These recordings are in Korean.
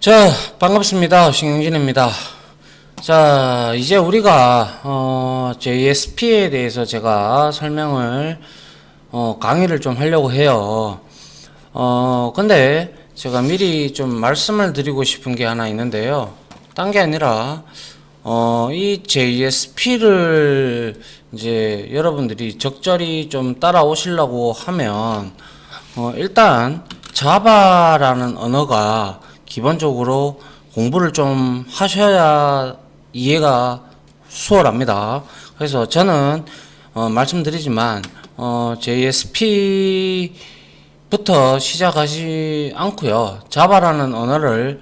자, 반갑습니다. 신경진입니다. 자, 이제 우리가 JSP에 대해서 제가 설명을 강의를 좀 하려고 해요. 근데 제가 미리 좀 말씀을 드리고 싶은 게 하나 있는데요. 딴 게 아니라 이 JSP를 이제 여러분들이 적절히 좀 따라오시려고 하면 일단 자바라는 언어가 기본적으로 공부를 좀 하셔야 이해가 수월합니다. 그래서 저는 말씀드리지만 JSP부터 시작하지 않고요. 자바라는 언어를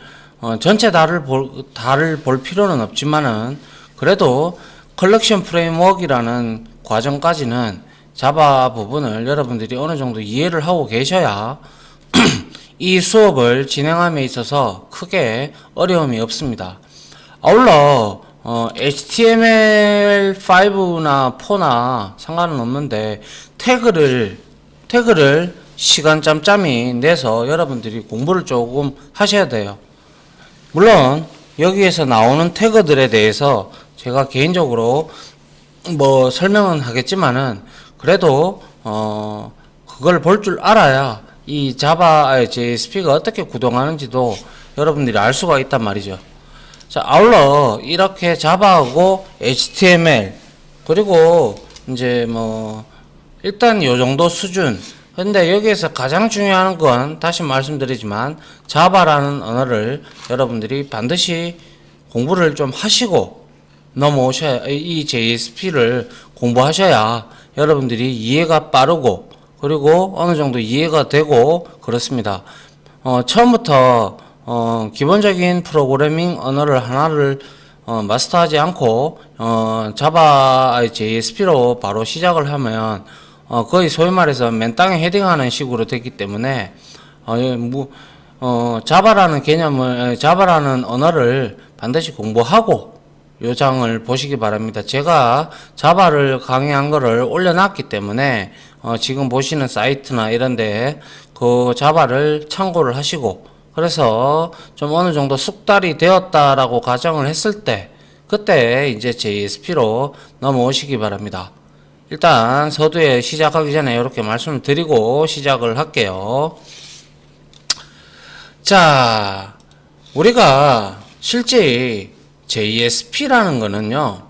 전체 다를 볼 필요는 없지만은 그래도 컬렉션 프레임워크이라는 과정까지는 자바 부분을 여러분들이 어느 정도 이해를 하고 계셔야 이 수업을 진행함에 있어서 크게 어려움이 없습니다. 아울러 HTML5나 4나 상관은 없는데 태그를 시간 짬짬이 내서 여러분들이 공부를 조금 하셔야 돼요. 물론 여기에서 나오는 태그들에 대해서 제가 개인적으로 뭐 설명은 하겠지만은 그래도 그걸 볼 줄 알아야 이 자바 JSP가 어떻게 구동하는지도 여러분들이 알 수가 있단 말이죠. 자, 아울러 이렇게 자바하고 HTML 그리고 이제 뭐 일단 요 정도 수준. 근데 여기에서 가장 중요한 건 다시 말씀드리지만 자바라는 언어를 여러분들이 반드시 공부를 좀 하시고 넘어오셔야, 이 JSP를 공부하셔야 여러분들이 이해가 빠르고 그리고 어느 정도 이해가 되고 그렇습니다. 처음부터 기본적인 프로그래밍 언어를 하나를 마스터하지 않고 자바 JSP로 바로 시작을 하면 거의 소위 말해서 맨 땅에 헤딩하는 식으로 됐기 때문에 자바라는 개념을 자바라는 언어를 반드시 공부하고 요 장을 보시기 바랍니다. 제가 자바를 강의한 거를 올려놨기 때문에 지금 보시는 사이트나 이런데 그 자바를 참고를 하시고 그래서 좀 어느 정도 숙달이 되었다라고 가정을 했을 때 그때 이제 JSP로 넘어오시기 바랍니다. 일단 서두에 시작하기 전에 이렇게 말씀을 드리고 시작을 할게요. 자, 우리가 실제 JSP라는 거는요,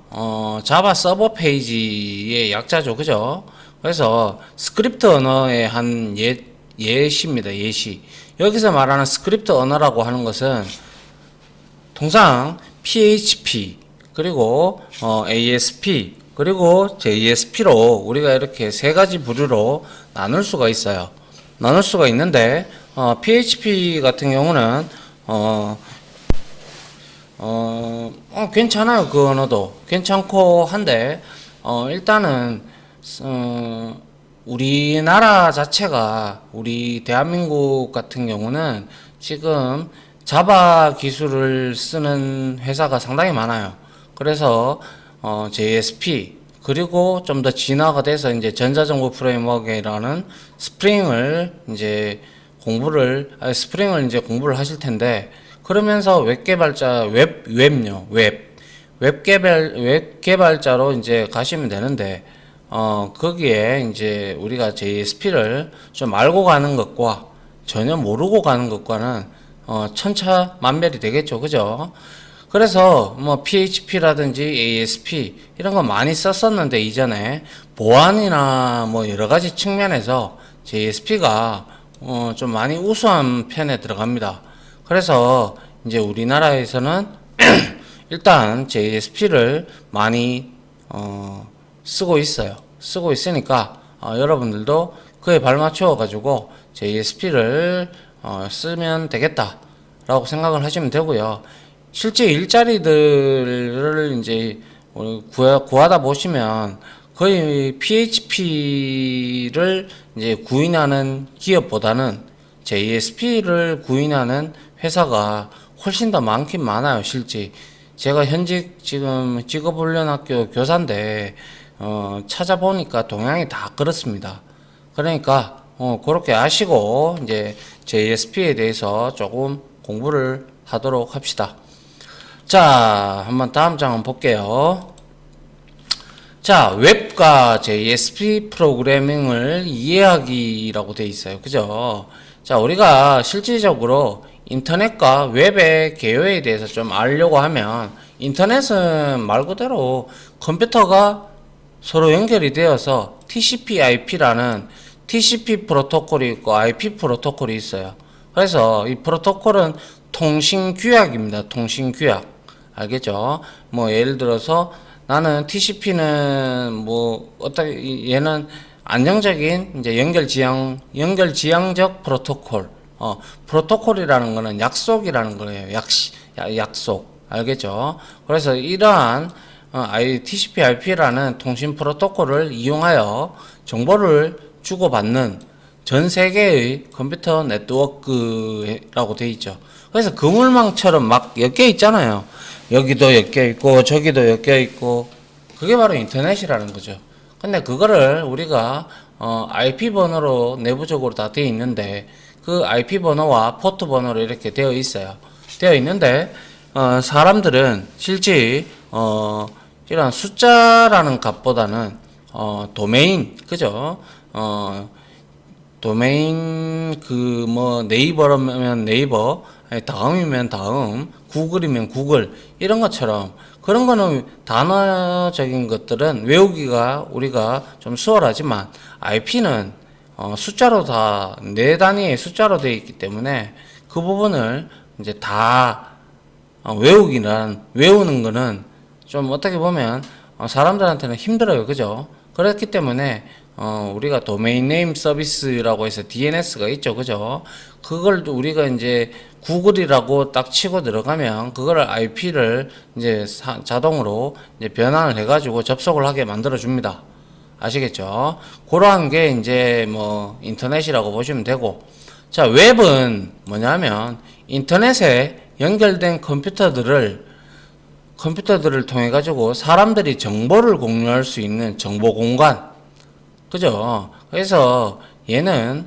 자바 서버 페이지의 약자죠. 그죠? 그래서 스크립트 언어의 한 예시입니다. 예시. 여기서 말하는 스크립트 언어라고 하는 것은 통상 PHP, 그리고 ASP, 그리고 JSP로 우리가 이렇게 세 가지 부류로 나눌 수가 있어요. 나눌 수가 있는데, PHP 같은 경우는, 괜찮아요. 그 언어도. 괜찮고 한데, 일단은, 우리나라 자체가, 우리 대한민국 같은 경우는 지금 자바 기술을 쓰는 회사가 상당히 많아요. 그래서, JSP, 그리고 좀 더 진화가 돼서 이제 전자정보 프레임워크라는 스프링을 이제 스프링을 이제 공부를 하실 텐데, 그러면서 웹 개발자로 이제 가시면 되는데, 거기에 이제 우리가 JSP를 좀 알고 가는 것과 전혀 모르고 가는 것과는, 천차만별이 되겠죠. 그죠? 그래서 뭐 PHP라든지 ASP 이런 거 많이 썼었는데 이전에 보안이나 뭐 여러 가지 측면에서 JSP가 좀 많이 우수한 편에 들어갑니다. 그래서 이제 우리나라에서는 일단 JSP를 많이 쓰고 있어요. 쓰고 있으니까 여러분들도 그에 발맞춰 가지고 JSP를 쓰면 되겠다라고 생각을 하시면 되고요. 실제 일자리들을 이제 구하다 보시면 거의 PHP를 이제 구인하는 기업보다는 JSP를 구인하는 회사가 훨씬 더 많긴 많아요. 실제 제가 현직 지금 직업훈련학교 교사인데 찾아보니까 동향이 다 그렇습니다. 그러니까 그렇게 아시고 이제 JSP에 대해서 조금 공부를 하도록 합시다. 자, 한번 다음 장 한번 볼게요. 자, 웹과 JSP 프로그래밍을 이해하기라고 돼 있어요. 그죠? 자, 우리가 실질적으로 인터넷과 웹의 개요에 대해서 좀 알려고 하면, 인터넷은 말 그대로 컴퓨터가 서로 연결이 되어서 TCP/IP라는 TCP 프로토콜이 있고 IP 프로토콜이 있어요. 그래서 이 프로토콜은 통신 규약입니다. 통신 규약. 알겠죠? 뭐 예를 들어서 나는 TCP는 뭐 어떻게 얘는 안정적인 이제 연결 지향적 프로토콜. 프로토콜이라는 거는 약속이라는 거예요. 약속. 알겠죠? 그래서 이러한 TCP/IP라는 통신 프로토콜을 이용하여 정보를 주고받는 전 세계의 컴퓨터 네트워크라고 되어 있죠. 그래서 그물망처럼 막 엮여 있잖아요. 여기도 엮여 있고 저기도 엮여 있고 그게 바로 인터넷이라는 거죠. 근데 그거를 우리가 IP 번호로 내부적으로 다 되어 있는데 그 IP 번호와 포트 번호로 이렇게 되어 있어요. 되어 있는데 사람들은 실제 이런 숫자라는 값보다는 도메인 그죠? 도메인 그 뭐 네이버라면 네이버, 다음이면 다음, 구글이면 구글 이런 것처럼 그런 거는 단어적인 것들은 외우기가 우리가 좀 수월하지만 IP는 숫자로 다 네 단위의 숫자로 되어 있기 때문에 그 부분을 이제 다 외우는 거는 좀 어떻게 보면 사람들한테는 힘들어요. 그죠? 그렇기 때문에 우리가 도메인 네임 서비스라고 해서 DNS가 있죠. 그죠? 그걸 우리가 이제 구글이라고 딱 치고 들어가면 그거를 IP를 이제 자동으로 이제 변환을 해가지고 접속을 하게 만들어 줍니다. 아시겠죠? 그러한 게 이제 뭐 인터넷이라고 보시면 되고, 자, 웹은 뭐냐면 인터넷에 연결된 컴퓨터들을 통해 가지고 사람들이 정보를 공유할 수 있는 정보 공간. 그죠? 그래서 얘는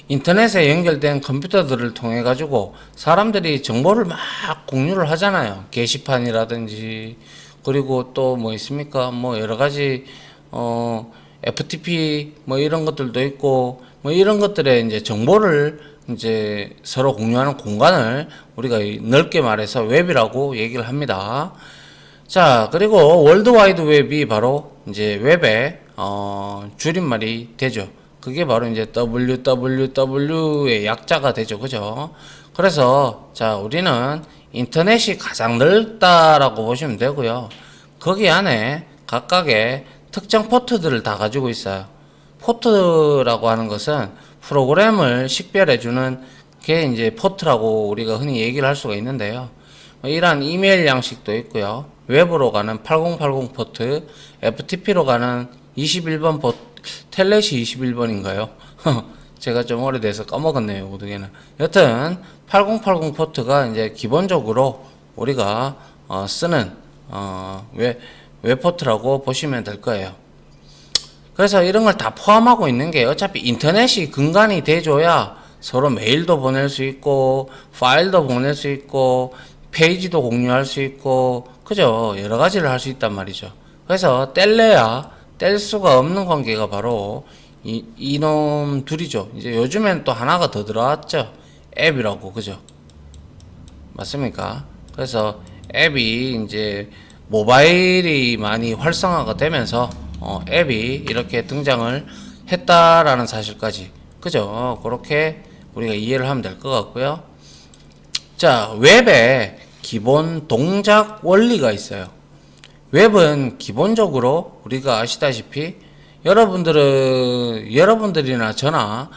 인터넷에 연결된 컴퓨터들을 통해 가지고 사람들이 정보를 막 공유를 하잖아요. 게시판이라든지 그리고 또 뭐 있습니까? 뭐 여러 가지 FTP 뭐 이런 것들도 있고 뭐 이런 것들에 이제 정보를 이제 서로 공유하는 공간을 우리가 넓게 말해서 웹이라고 얘기를 합니다. 자, 그리고 월드와이드 웹이 바로 이제 웹의 줄임말이 되죠. 그게 바로 이제 www의 약자가 되죠. 그죠? 그래서 자, 우리는 인터넷이 가장 넓다라고 보시면 되고요. 거기 안에 각각의 특정 포트들을 다 가지고 있어요. 포트라고 하는 것은 프로그램을 식별해주는 게 이제 포트라고 우리가 흔히 얘기를 할 수가 있는데요. 이러한 이메일 양식도 있고요. 웹으로 가는 8080 포트, FTP로 가는 21번 포트, 텔넷이 21번인가요? 제가 좀 오래돼서 까먹었네요, 어떻게는. 여튼 8080 포트가 이제 기본적으로 우리가 쓰는 웹 포트라고 보시면 될 거예요. 그래서 이런 걸 다 포함하고 있는 게 어차피 인터넷이 근간이 돼줘야 서로 메일도 보낼 수 있고 파일도 보낼 수 있고 페이지도 공유할 수 있고 그죠? 여러 가지를 할 수 있단 말이죠. 그래서 뗄래야 뗄 수가 없는 관계가 바로 이놈 둘이죠. 이제 요즘엔 또 하나가 더 들어왔죠. 앱이라고. 그죠? 맞습니까? 그래서 앱이 이제 모바일이 많이 활성화가 되면서 앱이 이렇게 등장을 했다라는 사실까지 그죠? 그렇게 우리가 이해를 하면 될 것 같고요. 자, 웹에 기본 동작 원리가 있어요. 웹은 기본적으로 우리가 아시다시피 여러분들이나 저나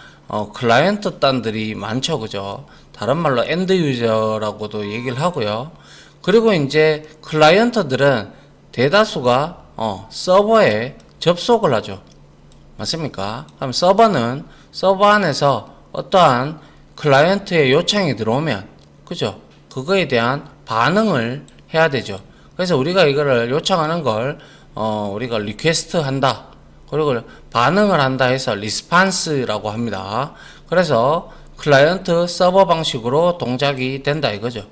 클라이언트 단들이 많죠. 그죠? 다른 말로 엔드 유저라고도 얘기를 하고요. 그리고 이제 클라이언트들은 대다수가 서버에 접속을 하죠. 맞습니까? 그럼 서버 안에서 어떠한 클라이언트의 요청이 들어오면 그죠? 그거에 대한 반응을 해야 되죠. 그래서 우리가 이거를 요청하는 걸 우리가 리퀘스트 한다. 그리고 반응을 한다 해서 리스판스라고 합니다. 그래서 클라이언트 서버 방식으로 동작이 된다 이거죠.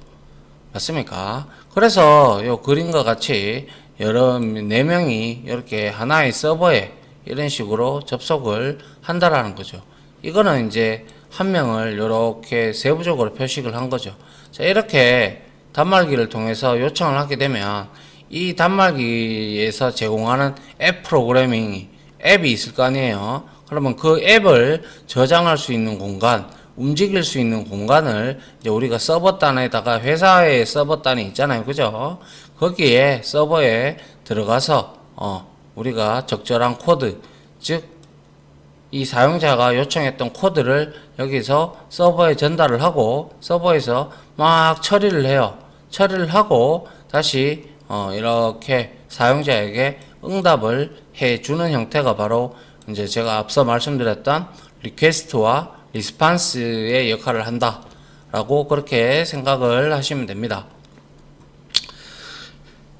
맞습니까? 그래서 요 그림과 같이 여러 4명이 이렇게 하나의 서버에 이런 식으로 접속을 한다라는 거죠. 이거는 이제 한 명을 이렇게 세부적으로 표식을 한 거죠. 자, 이렇게 단말기를 통해서 요청을 하게 되면 이 단말기에서 제공하는 앱 프로그래밍이 앱이 있을 거 아니에요. 그러면 그 앱을 저장할 수 있는 공간, 움직일 수 있는 공간을 이제 우리가 서버단에다가 회사의 서버단이 있잖아요. 그죠? 거기에 서버에 들어가서 우리가 적절한 코드, 즉 이 사용자가 요청했던 코드를 여기서 서버에 전달을 하고 서버에서 막 처리를 해요. 처리를 하고 다시 이렇게 사용자에게 응답을 해주는 형태가 바로 이제 제가 앞서 말씀드렸던 리퀘스트와 리스판스의 역할을 한다 라고 그렇게 생각을 하시면 됩니다.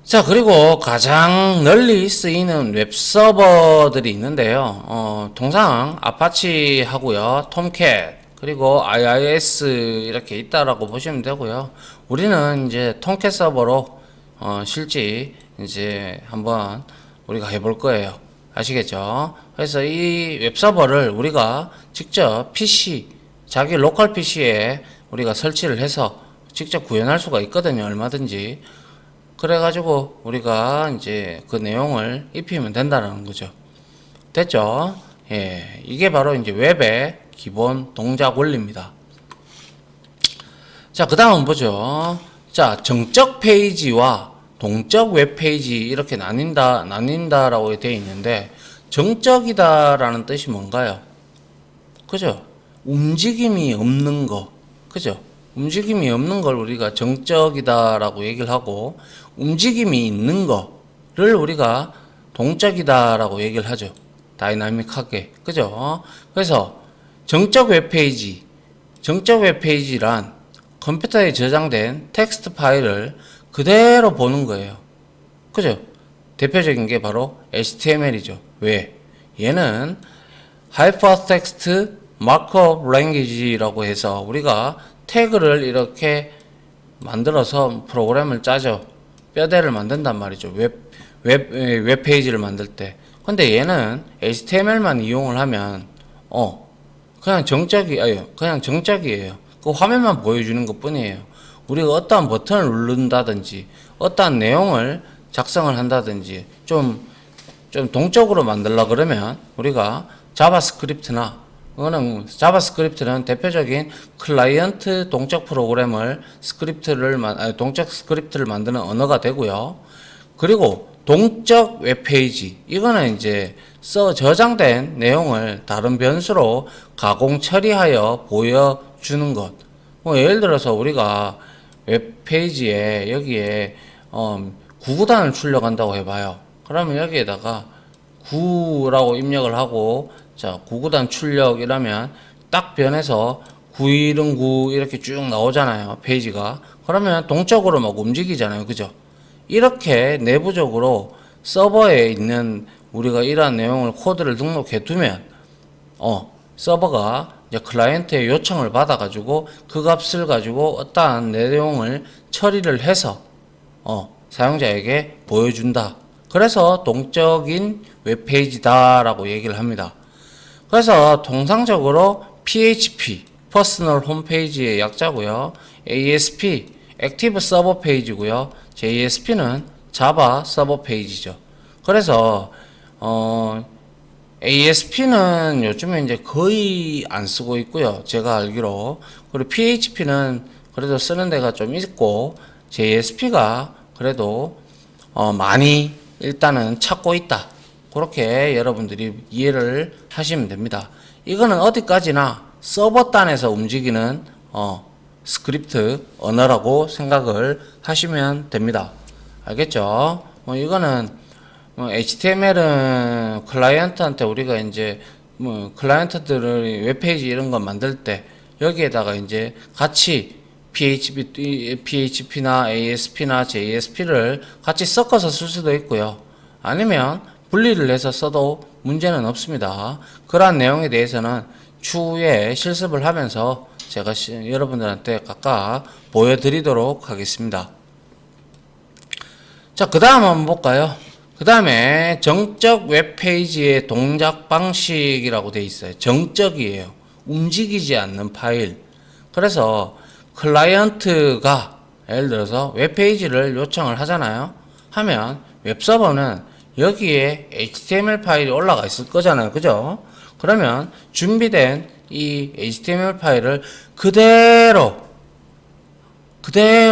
자, 그리고 가장 널리 쓰이는 웹서버들이 있는데요. 통상 아파치 하고요, 톰캣, 그리고 IIS 이렇게 있다라고 보시면 되고요. 우리는 이제 톰캣 서버로 실제 이제 한번 우리가 해볼 거예요. 아시겠죠? 그래서 이 웹서버를 우리가 직접 PC, 자기 로컬 PC에 우리가 설치를 해서 직접 구현할 수가 있거든요. 얼마든지. 그래가지고 우리가 이제 그 내용을 입히면 된다는 거죠. 됐죠? 예, 이게 바로 이제 웹의 기본 동작 원리입니다. 자, 그 다음 보죠. 자, 정적 페이지와 동적 웹페이지 이렇게 나뉜다라고 되어 있는데, 정적이다라는 뜻이 뭔가요? 그죠? 움직임이 없는 거. 그죠? 움직임이 없는 걸 우리가 정적이다라고 얘기를 하고, 움직임이 있는 거를 우리가 동적이다라고 얘기를 하죠. 다이나믹하게. 그죠? 그래서 정적 웹페이지란 컴퓨터에 저장된 텍스트 파일을 그대로 보는 거예요. 그죠? 대표적인 게 바로 HTML이죠. 왜? 얘는 Hypertext Markup Language라고 해서 우리가 태그를 만들어서 프로그램을 짜죠. 뼈대를 만든단 말이죠. 웹페이지를 만들 때. 근데 얘는 HTML만 이용을 하면, 그냥 정적이에요. 그 화면만 보여주는 것 뿐이에요. 우리가 어떠한 버튼을 누른다든지, 어떠한 내용을 작성을 한다든지, 좀 동적으로 만들려 그러면, 우리가 자바스크립트는 대표적인 클라이언트 동적 프로그램을 동적 스크립트를 만드는 언어가 되고요. 그리고 동적 웹페이지, 이거는 이제 저장된 내용을 다른 변수로 가공 처리하여 보여주는 것. 예를 들어서 우리가 웹페이지에 여기에 구구단을 출력한다고 해봐요. 그러면 여기에다가 9라고 입력을 하고, 자, 9구단 출력 이라면 딱 변해서 919 이렇게 쭉 나오잖아요. 페이지가. 그러면 동적으로 막 움직이잖아요. 그죠? 이렇게 내부적으로 서버에 있는 우리가 이러한 내용을 코드를 등록해 두면, 서버가 이제 클라이언트의 요청을 받아가지고 그 값을 가지고 어떠한 내용을 처리를 해서, 사용자에게 보여준다. 그래서 동적인 웹페이지다라고 얘기를 합니다. 그래서 통상적으로 PHP, 퍼스널 홈페이지의 약자고요. ASP, 액티브 서버 페이지고요. JSP는 자바 서버 페이지죠. 그래서 ASP는 요즘에 이제 거의 안 쓰고 있고요. 제가 알기로. 그리고 PHP는 그래도 쓰는 데가 좀 있고, JSP가 그래도 많이 일단은 찾고 있다. 그렇게 여러분들이 이해를 하시면 됩니다. 이거는 어디까지나 서버단에서 움직이는 스크립트 언어라고 생각을 하시면 됩니다. 알겠죠? 이거는 HTML은 클라이언트한테 우리가 이제 클라이언트들을 웹페이지 이런 거 만들 때 여기에다가 이제 같이 PHP나 ASP나 JSP를 같이 섞어서 쓸 수도 있고요. 아니면 분리를 해서 써도 문제는 없습니다. 그러한 내용에 대해서는 추후에 실습을 하면서 제가 여러분들한테 각각 보여드리도록 하겠습니다. 자, 그 다음 한번 볼까요? 그 다음에 정적 웹페이지의 동작 방식이라고 되어 있어요. 정적이에요. 움직이지 않는 파일. 그래서 클라이언트가 예를 들어서 웹페이지를 요청을 하잖아요. 하면 웹서버는 여기에 HTML 파일이 올라가 있을 거잖아요. 그죠? 그러면 준비된 이 HTML 파일을 그대로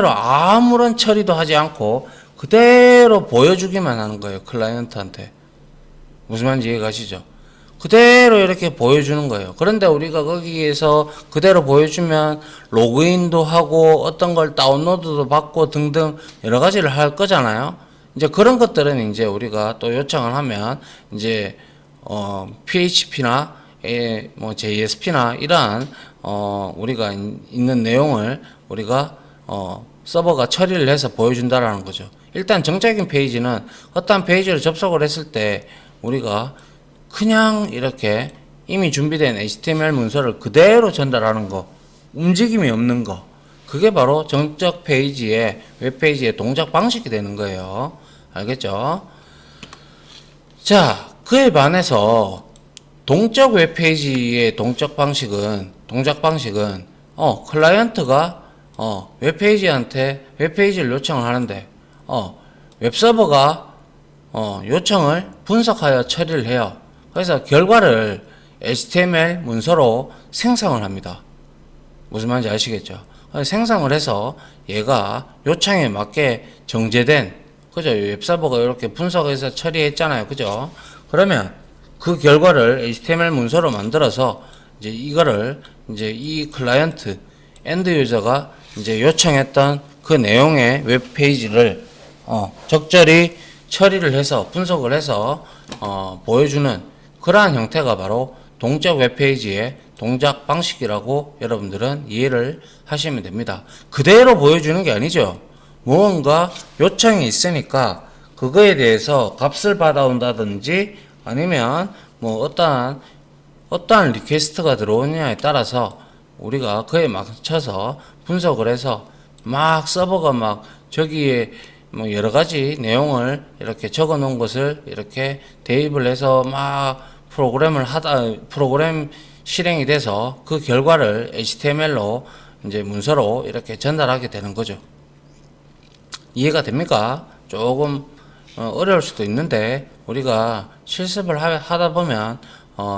아무런 처리도 하지 않고 그대로 보여주기만 하는 거예요. 클라이언트한테. 무슨 말인지 이해가시죠? 그대로 이렇게 보여주는 거예요. 그런데 우리가 거기에서 그대로 보여주면 로그인도 하고 어떤 걸 다운로드도 받고 등등 여러 가지를 할 거잖아요. 이제 그런 것들은 이제 우리가 또 요청을 하면 이제 PHP나 뭐 JSP나 이러한 우리가 있는 내용을 우리가 서버가 처리를 해서 보여준다라는 거죠. 일단 정적인 페이지는 어떠한 페이지를 접속을 했을 때 우리가 그냥 이렇게 이미 준비된 HTML 문서를 그대로 전달하는 거, 움직임이 없는 거, 그게 바로 정적 페이지의 웹페이지의 동작 방식이 되는 거예요. 알겠죠? 자, 그에 반해서 동적 웹페이지의 동작 방식은 클라이언트가 웹페이지한테 웹페이지를 요청을 하는데 웹서버가 요청을 분석하여 처리를 해요. 그래서 결과를 HTML 문서로 생성을 합니다. 무슨 말인지 아시겠죠? 생성을 해서 얘가 요청에 맞게 정제된, 그죠? 웹서버가 이렇게 분석해서 처리했잖아요. 그죠? 그러면 그 결과를 HTML 문서로 만들어서 이제 이거를 이제 이 클라이언트, 엔드 유저가 이제 요청했던 그 내용의 웹페이지를 적절히 처리를 해서 분석을 해서 보여주는 그러한 형태가 바로 동적 웹페이지의 동작 방식이라고 여러분들은 이해를 하시면 됩니다. 그대로 보여주는 게 아니죠. 무언가 요청이 있으니까 그거에 대해서 값을 받아온다든지 아니면 뭐 어떠한 리퀘스트가 들어오느냐에 따라서 우리가 그에 맞춰서 분석을 해서 막 서버가 막 저기에 뭐 여러 가지 내용을 이렇게 적어 놓은 것을 이렇게 대입을 해서 막 프로그램 실행이 돼서 그 결과를 HTML로 이제 문서로 이렇게 전달하게 되는 거죠. 이해가 됩니까? 조금 어려울 수도 있는데 우리가 실습을 하다 보면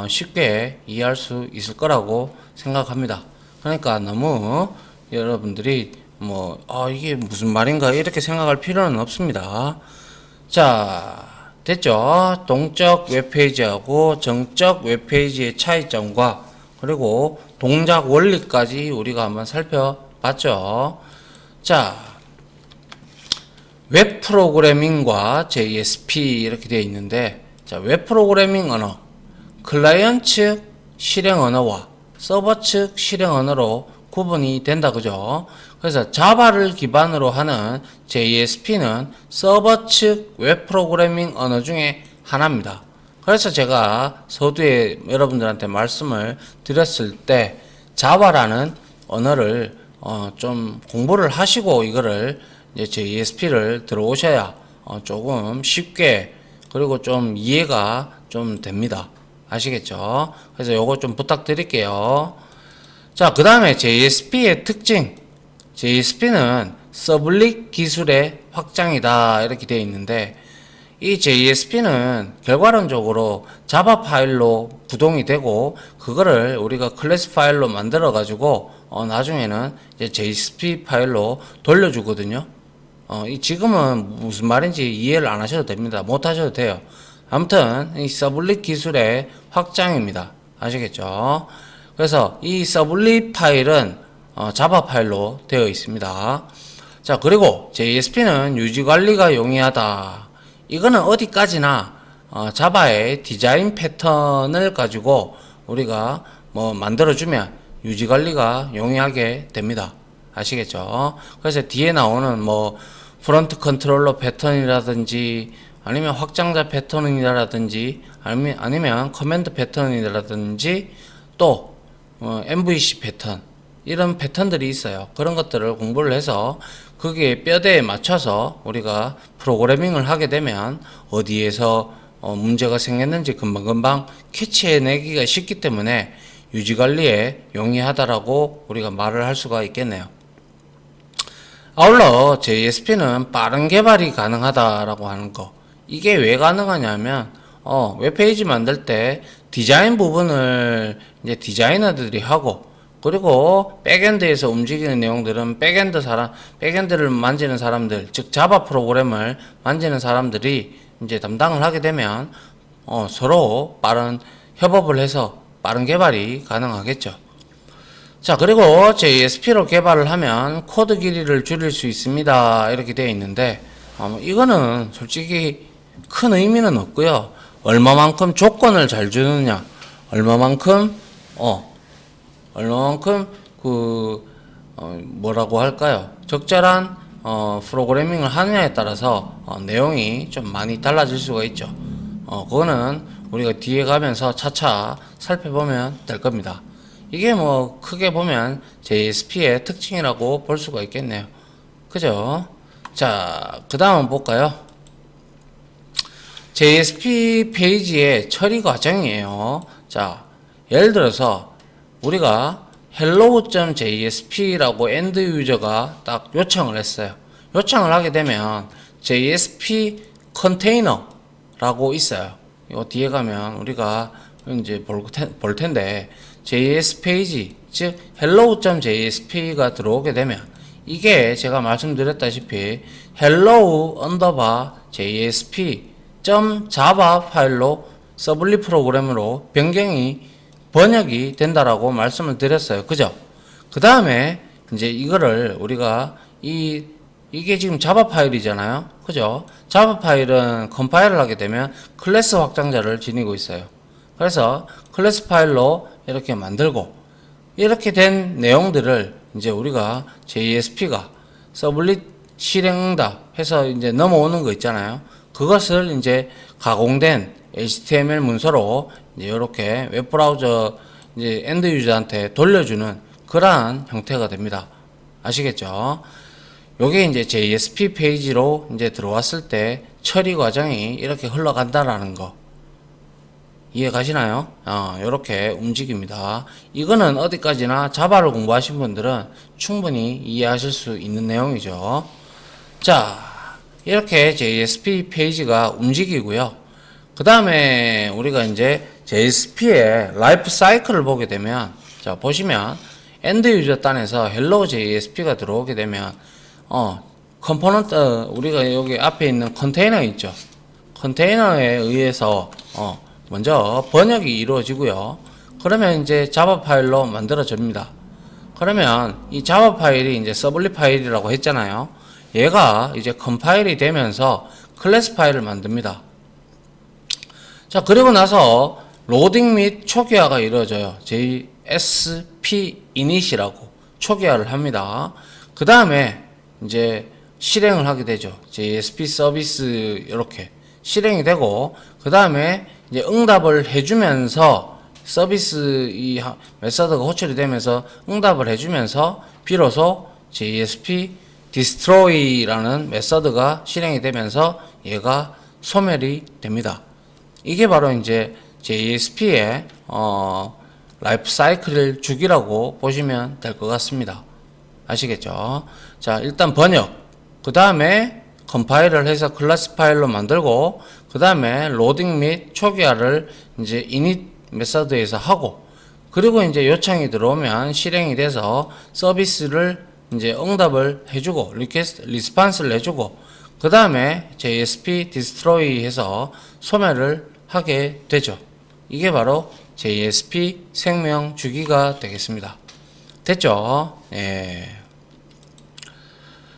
쉽게 이해할 수 있을 거라고 생각합니다. 그러니까 너무 여러분들이 이게 무슨 말인가 이렇게 생각할 필요는 없습니다. 자, 됐죠? 동적 웹페이지하고 정적 웹페이지의 차이점과 그리고 동작 원리까지 우리가 한번 살펴봤죠. 자, 웹 프로그래밍과 JSP 이렇게 되어 있는데, 자, 웹 프로그래밍 언어, 클라이언트 측 실행 언어와 서버 측 실행 언어로 구분이 된다, 그죠? 그래서 자바를 기반으로 하는 JSP는 서버 측 웹 프로그래밍 언어 중에 하나입니다. 그래서 제가 서두에 여러분들한테 말씀을 드렸을 때 자바라는 언어를 좀 공부를 하시고 이거를 이제 JSP를 들어오셔야 조금 쉽게 그리고 좀 이해가 좀 됩니다. 아시겠죠? 그래서 요거 좀 부탁드릴게요. 자, 그 다음에 JSP의 특징. JSP는 서블릿 기술의 확장이다 이렇게 되어 있는데, 이 JSP는 결과론적으로 자바 파일로 구동이 되고 그거를 우리가 클래스 파일로 만들어 가지고 나중에는 이제 JSP 파일로 돌려주거든요. 지금은 무슨 말인지 이해를 안 하셔도 됩니다. 못 하셔도 돼요. 아무튼 이 서블릿 기술의 확장입니다. 아시겠죠? 그래서 이 서블릿 파일은 자바 파일로 되어 있습니다. 자, 그리고 JSP는 유지 관리가 용이하다. 이거는 어디까지나 자바의 디자인 패턴을 가지고 우리가 만들어주면 유지 관리가 용이하게 됩니다. 아시겠죠? 그래서 뒤에 나오는 프론트 컨트롤러 패턴이라든지 아니면 확장자 패턴이라든지 아니면 커맨드 패턴이라든지 또 MVC 패턴 이런 패턴들이 있어요. 그런 것들을 공부를 해서 거기에 뼈대에 맞춰서 우리가 프로그래밍을 하게 되면 어디에서 문제가 생겼는지 금방금방 캐치해내기가 쉽기 때문에 유지관리에 용이하다라고 우리가 말을 할 수가 있겠네요. 아울러 JSP는 빠른 개발이 가능하다라고 하는 거. 이게 왜 가능하냐면 웹페이지 만들 때 디자인 부분을 이제 디자이너들이 하고, 그리고 백엔드에서 움직이는 내용들은 백엔드를 만지는 사람들, 즉 자바 프로그램을 만지는 사람들이 이제 담당을 하게 되면 서로 빠른 협업을 해서 빠른 개발이 가능하겠죠. 자, 그리고 JSP로 개발을 하면 코드 길이를 줄일 수 있습니다. 이렇게 되어 있는데 이거는 솔직히 큰 의미는 없고요. 얼마만큼 조건을 잘 주느냐, 얼마만큼 뭐라고 할까요? 적절한 프로그래밍을 하느냐에 따라서 내용이 좀 많이 달라질 수가 있죠. 그거는 우리가 뒤에 가면서 차차 살펴보면 될 겁니다. 이게 뭐 크게 보면 JSP의 특징이라고 볼 수가 있겠네요. 그죠? 자, 그 다음 볼까요? JSP 페이지의 처리 과정이에요. 자, 예를 들어서 우리가 hello.jsp라고 엔드 유저가 딱 요청을 했어요. 요청을 하게 되면 JSP 컨테이너라고 있어요. 이거 뒤에 가면 우리가 이제 볼 텐데 JS 페이지, 즉 hello.jsp가 들어오게 되면 이게 제가 말씀드렸다시피 hello_jsp.java 파일로 서블리 프로그램으로 번역이 된다라고 말씀을 드렸어요. 그죠? 그 다음에 이제 이거를 우리가 이게 지금 자바 파일이잖아요. 그죠? 자바 파일은 컴파일을 하게 되면 클래스 확장자를 지니고 있어요. 그래서 클래스 파일로 이렇게 만들고, 이렇게 된 내용들을 이제 우리가 JSP가 서블릿 실행응답 해서 이제 넘어오는 거 있잖아요. 그것을 이제 가공된 HTML 문서로 이제 이렇게 웹브라우저 이제 엔드 유저한테 돌려주는 그러한 형태가 됩니다. 아시겠죠? 요게 이제 JSP 페이지로 이제 들어왔을 때 처리 과정이 이렇게 흘러간다라는 거 이해 가시나요? 요렇게 움직입니다. 이거는 어디까지나 자바를 공부하신 분들은 충분히 이해하실 수 있는 내용이죠. 자, 이렇게 JSP 페이지가 움직이고요. 그 다음에 우리가 이제 JSP의 라이프 사이클을 보게 되면, 자, 보시면 엔드 유저 단에서 hello JSP가 들어오게 되면 컴포넌트, 우리가 여기 앞에 있는 컨테이너 있죠. 컨테이너에 의해서 먼저 번역이 이루어지고요. 그러면 이제 자바 파일로 만들어집니다. 그러면 이 자바 파일이 이제 서블리 파일이라고 했잖아요. 얘가 이제 컴파일이 되면서 클래스 파일을 만듭니다. 자, 그리고 나서 로딩 및 초기화가 이루어져요. JSP init이라고 초기화를 합니다. 그 다음에 이제 실행을 하게 되죠. JSP 서비스 이렇게 실행이 되고, 그 다음에 이제 응답을 해주면서 서비스 이 메서드가 호출이 되면서 응답을 해주면서 비로소 JSP destroy라는 메서드가 실행이 되면서 얘가 소멸이 됩니다. 이게 바로 이제 JSP의 라이프 사이클 주기라고 보시면 될 것 같습니다. 아시겠죠? 자, 일단 번역, 그 다음에 컴파일을 해서 클래스 파일로 만들고, 그 다음에 로딩 및 초기화를 이제 init 메서드에서 하고, 그리고 이제 요청이 들어오면 실행이 돼서 서비스를 이제 응답을 해주고, 리스판스를 해주고, 그 다음에 JSP destroy 해서 소멸을 하게 되죠. 이게 바로 JSP 생명 주기가 되겠습니다. 됐죠? 예.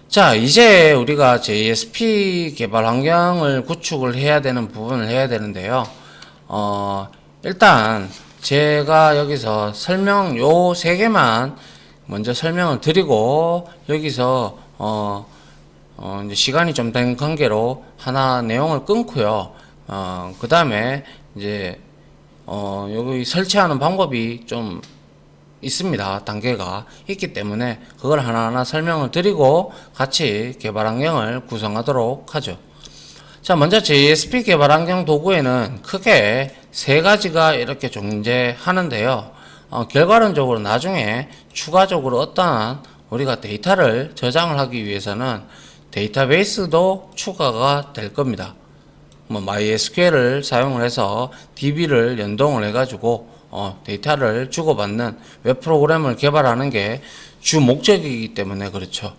자, 이제 우리가 JSP 개발 환경을 구축을 해야 되는 부분을 해야 되는데요. 일단 제가 여기서 요 세 개만 먼저 설명을 드리고, 여기서 이제 시간이 좀 된 관계로 하나 내용을 끊고요. 그 다음에 이제 여기 설치하는 방법이 좀 있습니다. 단계가 있기 때문에 그걸 하나하나 설명을 드리고 같이 개발 환경을 구성하도록 하죠. 자, 먼저 JSP 개발 환경 도구에는 크게 세 가지가 이렇게 존재하는데요. 결과론적으로 나중에 추가적으로 어떠한 우리가 데이터를 저장을 하기 위해서는 데이터베이스도 추가가 될 겁니다. MySQL을 사용을 해서 DB를 연동을 해가지고 데이터를 주고받는 웹 프로그램을 개발하는 게 주 목적이기 때문에 그렇죠.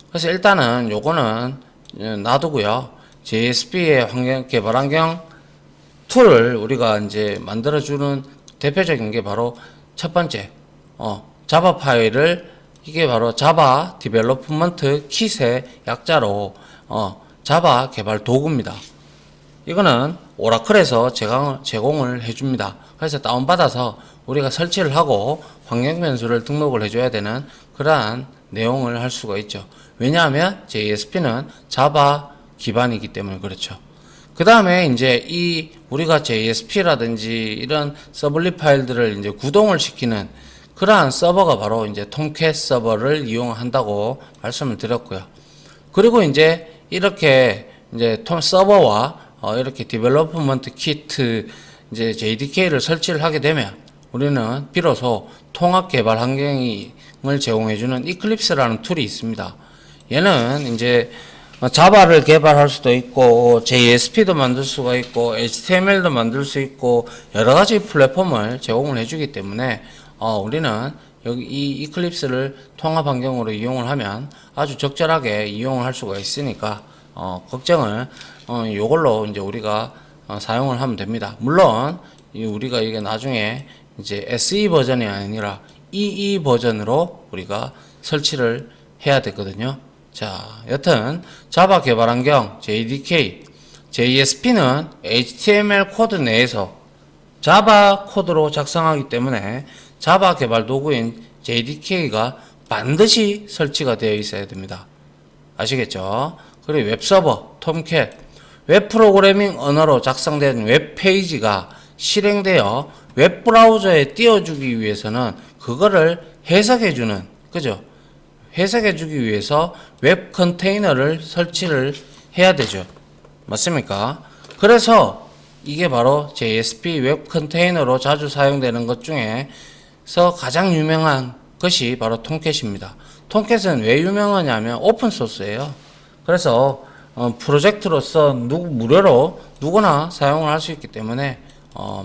그래서 일단은 요거는 놔두고요. JSP의 개발 환경 툴을 우리가 이제 만들어주는 대표적인 게 바로 첫 번째, 자바 파일을 이게 바로 자바 디벨로프먼트 킷의 약자로 자바 개발 도구입니다. 이거는 오라클에서 제공을 해줍니다. 그래서 다운받아서 우리가 설치를 하고 환경 변수를 등록을 해줘야 되는 그러한 내용을 할 수가 있죠. 왜냐하면 JSP는 자바 기반이기 때문에 그렇죠. 그 다음에 이제 우리가 JSP라든지 이런 서블릿 파일들을 이제 구동을 시키는 그러한 서버가 바로 이제 톰캣 서버를 이용한다고 말씀을 드렸고요. 그리고 이제 이렇게 이제 서버와 이렇게 디벨로프먼트 키트 이제 JDK를 설치를 하게 되면 우리는 비로소 통합 개발 환경을 제공해주는 이클립스라는 툴이 있습니다. 얘는 이제 자바를 개발할 수도 있고 JSP도 만들 수가 있고 HTML도 만들 수 있고 여러 가지 플랫폼을 제공을 해주기 때문에 우리는 여기 이 이클립스를 통합 환경으로 이용을 하면 아주 적절하게 이용을 할 수가 있으니까 걱정을 요걸로 이제 우리가 사용을 하면 됩니다. 물론 우리가 이게 나중에 이제 SE 버전이 아니라 EE 버전으로 우리가 설치를 해야 되거든요. 자, 여튼 자바 개발 환경 JDK, JSP는 HTML 코드 내에서 자바 코드로 작성하기 때문에 자바 개발 도구인 JDK가 반드시 설치가 되어 있어야 됩니다. 아시겠죠? 그리고 웹서버, 톰캣, 웹 프로그래밍 언어로 작성된 웹페이지가 실행되어 웹브라우저에 띄워주기 위해서는 그거를 해석해주는, 그죠? 해석해주기 위해서 웹 컨테이너를 설치를 해야 되죠. 맞습니까? 그래서 이게 바로 JSP 웹 컨테이너로 자주 사용되는 것 중에서 가장 유명한 것이 바로 톰캣입니다. 톰캣은 왜 유명하냐면 오픈소스예요. 그래서 프로젝트로서 무료로 누구나 사용을 할 수 있기 때문에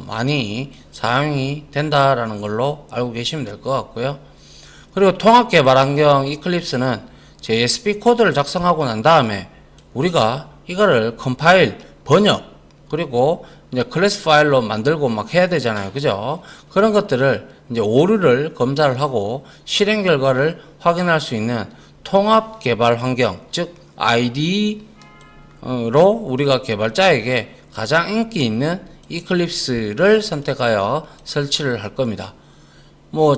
많이 사용이 된다라는 걸로 알고 계시면 될 것 같고요. 그리고 통합 개발 환경 이클립스는 JSP 코드를 작성하고 난 다음에 우리가 이거를 컴파일, 번역, 그리고 이제 클래스 파일로 만들고 막 해야 되잖아요. 그죠? 그런 것들을 이제 오류를 검사를 하고 실행 결과를 확인할 수 있는 통합 개발 환경, 즉 IDE로 우리가 개발자에게 가장 인기 있는 이클립스를 선택하여 설치를 할 겁니다.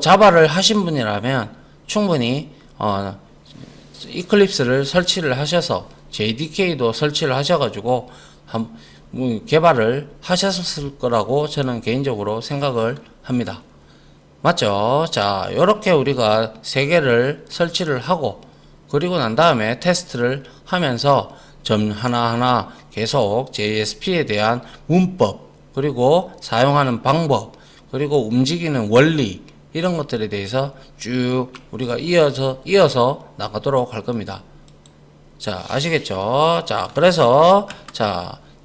자바를 하신 분이라면 충분히 이클립스를 설치를 하셔서 JDK도 설치를 하셔가지고 개발을 하셨을 거라고 저는 개인적으로 생각을 합니다. 맞죠? 자, 이렇게 우리가 세 개를 설치를 하고 그리고 난 다음에 테스트를 하면서 점 하나하나 계속 JSP에 대한 문법, 그리고 사용하는 방법, 그리고 움직이는 원리, 이런 것들에 대해서 쭉 우리가 이어서 나가도록 할 겁니다. 자, 아시겠죠? 자, 그래서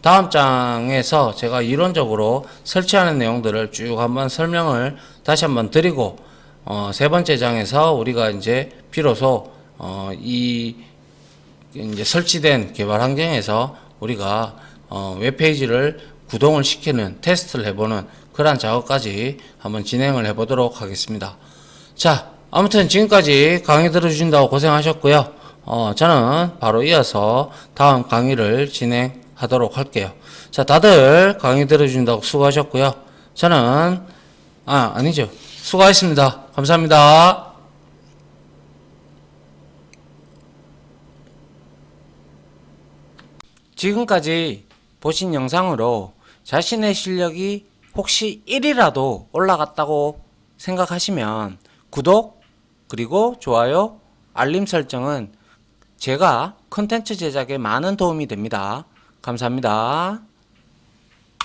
다음 장에서 제가 이론적으로 설치하는 내용들을 쭉 한번 설명을 다시 한번 드리고 세 번째 장에서 우리가 이제 비로소 이제 설치된 개발 환경에서 우리가 웹페이지를 구동을 시키는 테스트를 해보는 그러한 작업까지 한번 진행을 해보도록 하겠습니다. 자, 아무튼 지금까지 강의 들어주신다고 고생하셨고요. 저는 바로 이어서 다음 강의를 진행하도록 할게요. 자, 다들 강의 들어주신다고 수고하셨고요. 저는 아니죠. 수고하셨습니다. 감사합니다. 지금까지 보신 영상으로 자신의 실력이 혹시 1이라도 올라갔다고 생각하시면 구독 그리고 좋아요, 알림 설정은 제가 컨텐츠 제작에 많은 도움이 됩니다. 감사합니다.